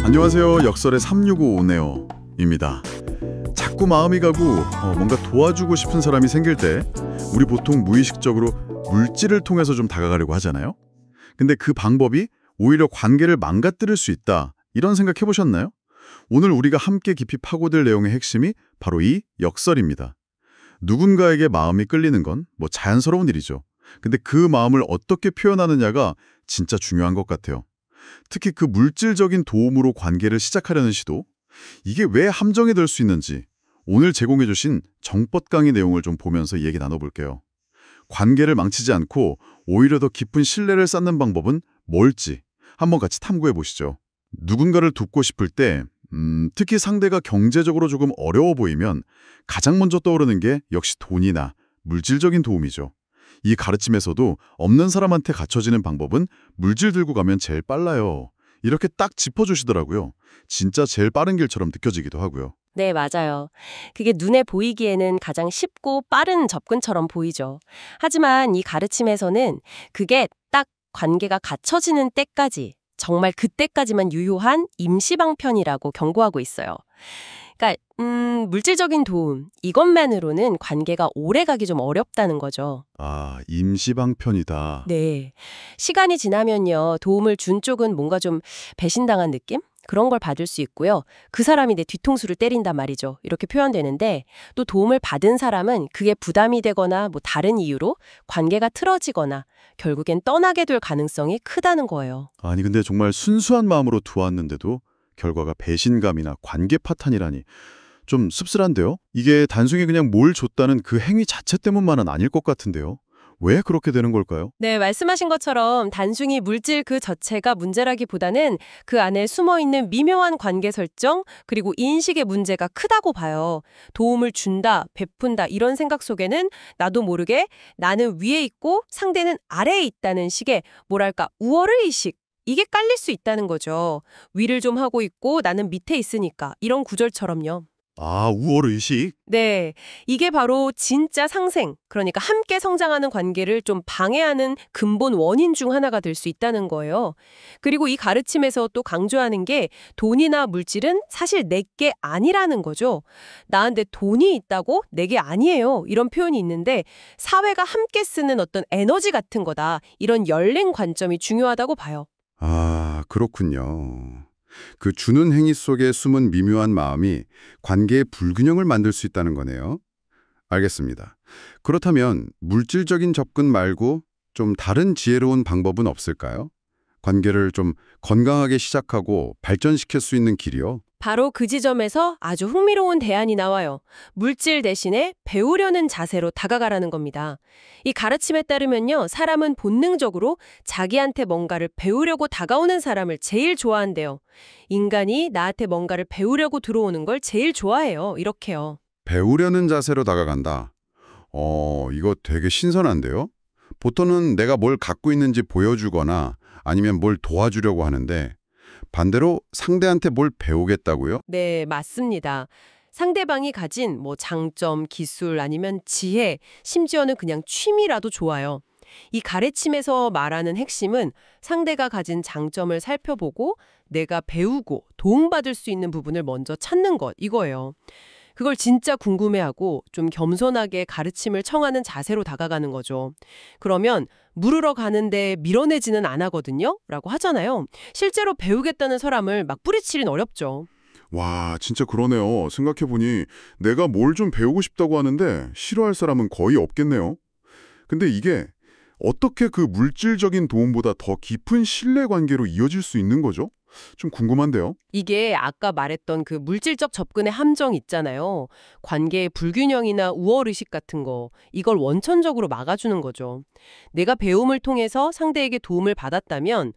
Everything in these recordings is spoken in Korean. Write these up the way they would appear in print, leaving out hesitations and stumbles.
안녕하세요. 역설의 365 오네오입니다. 자꾸 마음이 가고 뭔가 도와주고 싶은 사람이 생길 때 우리 보통 무의식적으로 물질을 통해서 좀 다가가려고 하잖아요. 근데 그 방법이 오히려 관계를 망가뜨릴 수 있다. 이런 생각 해보셨나요? 오늘 우리가 함께 깊이 파고들 내용의 핵심이 바로 이 역설입니다. 누군가에게 마음이 끌리는 건 자연스러운 일이죠. 근데 그 마음을 어떻게 표현하느냐가 진짜 중요한 것 같아요. 특히 그 물질적인 도움으로 관계를 시작하려는 시도, 이게 왜 함정이 될 수 있는지 오늘 제공해 주신 정법 강의 내용을 좀 보면서 얘기 나눠볼게요. 관계를 망치지 않고 오히려 더 깊은 신뢰를 쌓는 방법은 뭘지 한번 같이 탐구해 보시죠. 누군가를 돕고 싶을 때 특히 상대가 경제적으로 조금 어려워 보이면 가장 먼저 떠오르는 게 역시 돈이나 물질적인 도움이죠. 이 가르침에서도 없는 사람한테 갖춰지는 방법은 물질 들고 가면 제일 빨라요. 이렇게 딱 짚어주시더라고요. 진짜 제일 빠른 길처럼 느껴지기도 하고요. 네, 맞아요. 그게 눈에 보이기에는 가장 쉽고 빠른 접근처럼 보이죠. 하지만 이 가르침에서는 그게 딱 관계가 갖춰지는 때까지, 정말 그때까지만 유효한 임시방편이라고 경고하고 있어요. 그러니까 물질적인 도움, 이것만으로는 관계가 오래가기 좀 어렵다는 거죠. 아, 임시방편이다. 네. 시간이 지나면요, 도움을 준 쪽은 뭔가 좀 배신당한 느낌? 그런 걸 받을 수 있고요. 그 사람이 내 뒤통수를 때린단 말이죠. 이렇게 표현되는데, 또 도움을 받은 사람은 그게 부담이 되거나 다른 이유로 관계가 틀어지거나 결국엔 떠나게 될 가능성이 크다는 거예요. 아니 근데 정말 순수한 마음으로 도왔는데도 결과가 배신감이나 관계 파탄이라니 좀 씁쓸한데요? 이게 단순히 그냥 뭘 줬다는 그 행위 자체 때문만은 아닐 것 같은데요? 왜 그렇게 되는 걸까요? 네, 말씀하신 것처럼 단순히 물질 그 자체가 문제라기보다는 그 안에 숨어있는 미묘한 관계 설정, 그리고 인식의 문제가 크다고 봐요. 도움을 준다, 베푼다 이런 생각 속에는 나도 모르게 나는 위에 있고 상대는 아래에 있다는 식의 뭐랄까 우월의식, 이게 깔릴 수 있다는 거죠. 위를 좀 하고 있고 나는 밑에 있으니까 이런 구절처럼요. 아, 우월의식? 네, 이게 바로 진짜 상생, 그러니까 함께 성장하는 관계를 좀 방해하는 근본 원인 중 하나가 될 수 있다는 거예요. 그리고 이 가르침에서 또 강조하는 게 돈이나 물질은 사실 내게 아니라는 거죠. 나한테 돈이 있다고 내게 아니에요. 이런 표현이 있는데 사회가 함께 쓰는 어떤 에너지 같은 거다. 이런 열린 관점이 중요하다고 봐요. 아, 그렇군요. 그 주는 행위 속에 숨은 미묘한 마음이 관계의 불균형을 만들 수 있다는 거네요. 알겠습니다. 그렇다면 물질적인 접근 말고 좀 다른 지혜로운 방법은 없을까요? 관계를 좀 건강하게 시작하고 발전시킬 수 있는 길이요? 바로 그 지점에서 아주 흥미로운 대안이 나와요. 물질 대신에 배우려는 자세로 다가가라는 겁니다. 이 가르침에 따르면요, 사람은 본능적으로 자기한테 뭔가를 배우려고 다가오는 사람을 제일 좋아한대요. 인간이 나한테 뭔가를 배우려고 들어오는 걸 제일 좋아해요. 이렇게요. 배우려는 자세로 다가간다. 이거 되게 신선한데요? 보통은 내가 뭘 갖고 있는지 보여주거나 아니면 뭘 도와주려고 하는데 반대로 상대한테 뭘 배우겠다고요? 네, 맞습니다. 상대방이 가진 장점, 기술 아니면 지혜, 심지어는 그냥 취미라도 좋아요. 이 가르침에서 말하는 핵심은 상대가 가진 장점을 살펴보고 내가 배우고 도움받을 수 있는 부분을 먼저 찾는 것, 이거예요. 그걸 진짜 궁금해하고 좀 겸손하게 가르침을 청하는 자세로 다가가는 거죠. 그러면 물으러 가는데 밀어내지는 안 하거든요? 라고 하잖아요. 실제로 배우겠다는 사람을 막 뿌리치긴 어렵죠. 와, 진짜 그러네요. 생각해보니 내가 뭘 좀 배우고 싶다고 하는데 싫어할 사람은 거의 없겠네요. 근데 이게 어떻게 그 물질적인 도움보다 더 깊은 신뢰관계로 이어질 수 있는 거죠? 좀 궁금한데요. 이게 아까 말했던 그 물질적 접근의 함정 있잖아요. 관계의 불균형이나 우월의식 같은 거, 이걸 원천적으로 막아주는 거죠. 내가 배움을 통해서 상대에게 도움을 받았다면,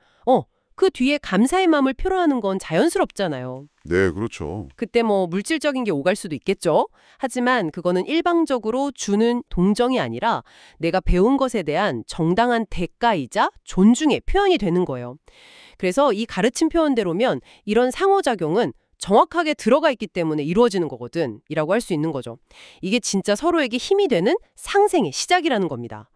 그 뒤에 감사의 마음을 표현하는 건 자연스럽잖아요. 네, 그렇죠. 그때 물질적인 게 오갈 수도 있겠죠. 하지만 그거는 일방적으로 주는 동정이 아니라 내가 배운 것에 대한 정당한 대가이자 존중의 표현이 되는 거예요. 그래서 이 가르침 표현대로면 이런 상호작용은 정확하게 들어가 있기 때문에 이루어지는 거거든 이라고 할 수 있는 거죠. 이게 진짜 서로에게 힘이 되는 상생의 시작이라는 겁니다.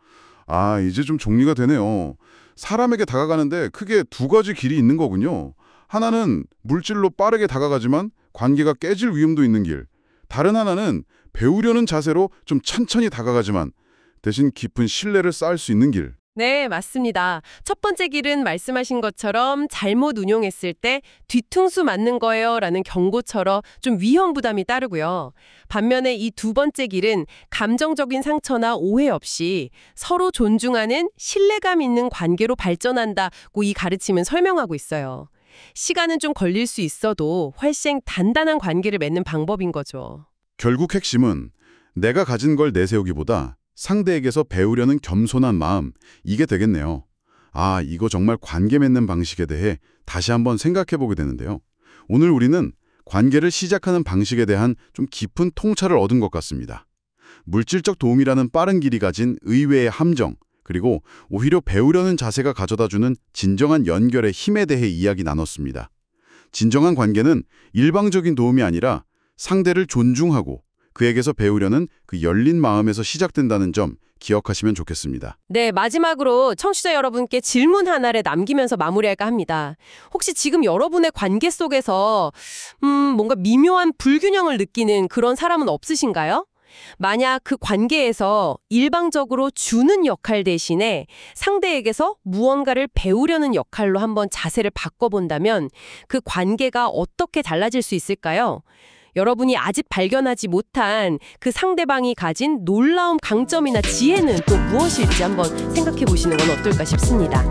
아, 이제 좀 정리가 되네요. 사람에게 다가가는데 크게 두 가지 길이 있는 거군요. 하나는 물질로 빠르게 다가가지만 관계가 깨질 위험도 있는 길. 다른 하나는 배우려는 자세로 좀 천천히 다가가지만 대신 깊은 신뢰를 쌓을 수 있는 길. 네, 맞습니다. 첫 번째 길은 말씀하신 것처럼 잘못 운용했을 때 뒤통수 맞는 거예요 라는 경고처럼 좀 위험 부담이 따르고요. 반면에 이 두 번째 길은 감정적인 상처나 오해 없이 서로 존중하는 신뢰감 있는 관계로 발전한다고 이 가르침은 설명하고 있어요. 시간은 좀 걸릴 수 있어도 훨씬 단단한 관계를 맺는 방법인 거죠. 결국 핵심은 내가 가진 걸 내세우기보다 상대에게서 배우려는 겸손한 마음, 이게 되겠네요. 아, 이거 정말 관계 맺는 방식에 대해 다시 한번 생각해보게 되는데요. 오늘 우리는 관계를 시작하는 방식에 대한 좀 깊은 통찰을 얻은 것 같습니다. 물질적 도움이라는 빠른 길이 가진 의외의 함정, 그리고 오히려 배우려는 자세가 가져다주는 진정한 연결의 힘에 대해 이야기 나눴습니다. 진정한 관계는 일방적인 도움이 아니라 상대를 존중하고 그에게서 배우려는 그 열린 마음에서 시작된다는 점 기억하시면 좋겠습니다. 네, 마지막으로 청취자 여러분께 질문 하나를 남기면서 마무리할까 합니다. 혹시 지금 여러분의 관계 속에서 뭔가 미묘한 불균형을 느끼는 그런 사람은 없으신가요? 만약 그 관계에서 일방적으로 주는 역할 대신에 상대에게서 무언가를 배우려는 역할로 한번 자세를 바꿔본다면 그 관계가 어떻게 달라질 수 있을까요? 여러분이 아직 발견하지 못한 그 상대방이 가진 놀라운 강점이나 지혜는 또 무엇일지 한번 생각해 보시는 건 어떨까 싶습니다.